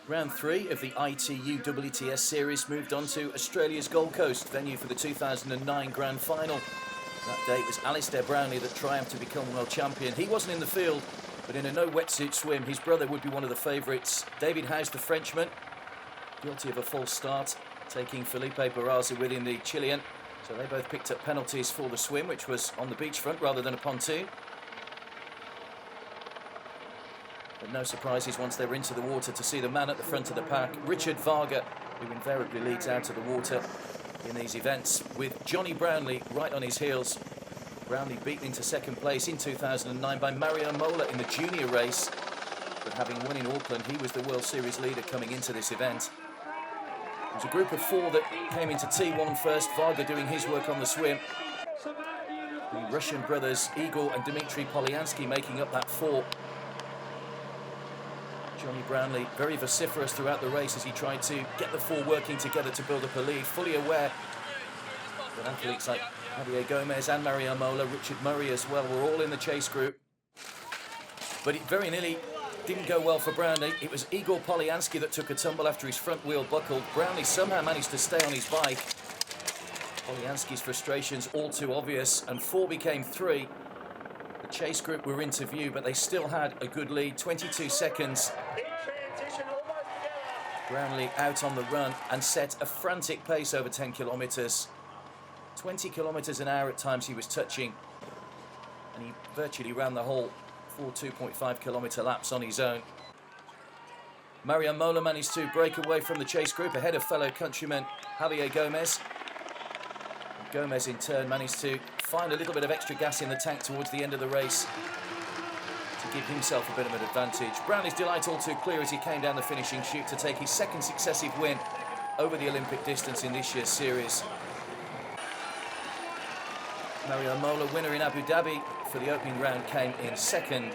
Round 3 of the ITU WTS series moved on to Australia's Gold Coast, venue for the 2009 Grand Final. That day it was Alistair Brownlee that triumphed to become world champion. He wasn't in the field, but in a no-wetsuit swim, his brother would be one of the favourites. David House, the Frenchman, guilty of a false start, taking Felipe Barraza with him, the Chilean. So they both picked up penalties for the swim, which was on the beachfront rather than a pontoon. But no surprises once they were into the water to see the man at the front of the pack, Richard Varga, who invariably leads out of the water in these events, with Johnny Brownlee right on his heels. Brownlee beaten into second place in 2009 by Mario Mola in the junior race. But having won in Auckland, he was the World Series leader coming into this event. It was a group of 4 that came into T1 first, Varga doing his work on the swim. The Russian brothers Igor and Dmitry Polyansky making up that 4. Johnny Brownlee very vociferous throughout the race as he tried to get the 4 working together to build up a lead, fully aware that athletes like Javier Gomez and Mario Mola, Richard Murray as well, were all in the chase group. But it very nearly didn't go well for Brownlee. It was Igor Polyansky that took a tumble after his front wheel buckled. Brownlee somehow managed to stay on his bike. Polyansky's frustrations all too obvious, and 4 became 3. The chase group were into view, but they still had a good lead, 22 seconds. Brownlee out on the run and set a frantic pace over 10 kilometres. 20 kilometres an hour at times he was touching, and he virtually ran the whole 2.5 kilometre laps on his own. Mario Mola managed to break away from the chase group ahead of fellow countryman Javier Gomez. And Gomez in turn managed to find a little bit of extra gas in the tank towards the end of the race to give himself a bit of an advantage. Brownlee's delight all too clear as he came down the finishing chute to take his second successive win over the Olympic distance in this year's series. Mario Mola, winner in Abu Dhabi for the opening round, came in second. And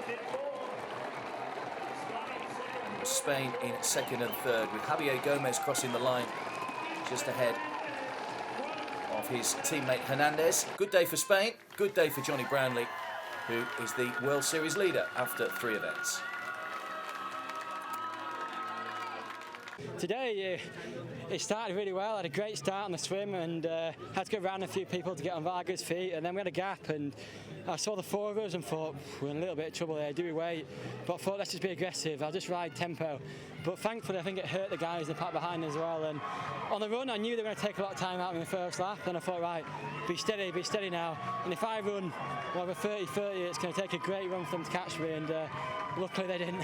it was Spain in second and third, with Javier Gomez crossing the line just ahead of his teammate Hernandez. Good day for Spain, good day for Johnny Brownlee, who is the World Series leader after 3 events. Today it started really well. I had a great start on the swim and had to go around a few people to get on Varga's feet, and then we had a gap and I saw the 4 of us and thought, we're in a little bit of trouble here, do we wait? But I thought, let's just be aggressive, I'll just ride tempo. But thankfully I think it hurt the guys in the pack behind as well, and on the run I knew they were going to take a lot of time out of me in the first lap, and I thought, right, be steady now, and if I run over 30-30 it's going to take a great run for them to catch me, and luckily they didn't.